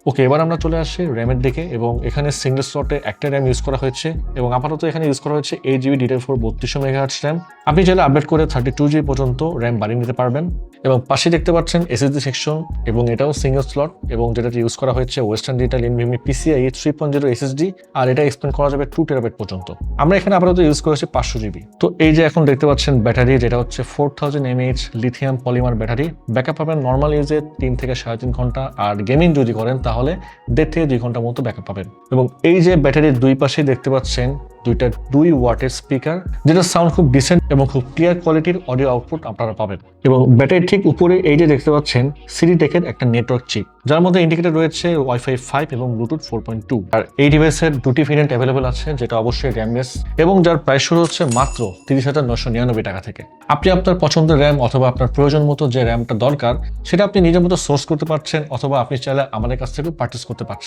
ওকে, এবার আমরা চলে আসি র্যামের দিকে এবং এখানে সিঙ্গেল স্লটে একটা র্যাম ইউজ করা হয়েছে এবং আপাতত এখানে ইউজ করা হয়েছে 8GB DDR4 3200 মেগাহার্টজ র্যাম। আপনি চাইলে আপডেট করে 32GB পর্যন্ত র্যাম বাড়িয়ে নিতে পারবেন। এবং পাশে দেখতে পাচ্ছেন এসএসডি সেকশন এবং এটাও সিঙ্গেল স্লট এবং যেটাতে ইউজ করা হয়েছে western digital NVMe PCIe 3.0 SSD, আর এটা এক্সপেন্ড করা যাবে 2TB পর্যন্ত। আমরা এখানে আপাতত ইউজ করেছি 500GB। তো এই যে এখন দেখতে পাচ্ছেন ব্যাটারি, যেটা হচ্ছে 4000 mAh lithium polymer battery. Backup পাবেন নর্মাল ইউজে 3 থেকে 3.5 ঘন্টা, আর গেমিং যদি করেন তাহলে 1.5 থেকে 2 ঘন্টার মতো ব্যাকআপ পাবেন। এবং এই যে ব্যাটারির দুই পাশে দেখতে পাচ্ছেন দুইটা 2 ওয়াটের স্পিকার, যেটা সাউন্ড খুব ডিসেন্ট এবং খুব ক্লিয়ার কোয়ালিটির অডিও আউটপুট আপনারা পাবেন। এবং ব্যাটারির ঠিক উপরে এই যে দেখতে পাচ্ছেন সিডিটেকের একটা নেটওয়ার্ক চিপ, যার মধ্যে ইন্ডিকেটর রয়েছে ওয়াইফাই 5 এবং ব্লুটুথ 4.2। আর এই ডিভাইসের দুটি ভেরিয়েন্ট অ্যাভেলেবল আছে, যেটা অবশ্যই র্যামলেস এবং যার প্রাইস শুরু হচ্ছে মাত্র 30,999 টাকা থেকে। আপনি আপনার পছন্দের র্যাম অথবা আপনার প্রয়োজন মতো যে র্যামটা দরকার সেটা আপনি নিজের মতো সোর্স করতে পারছেন, অথবা আপনি চাইলে আমাদের কাছ থেকেও পারচেস করতে পারছেন।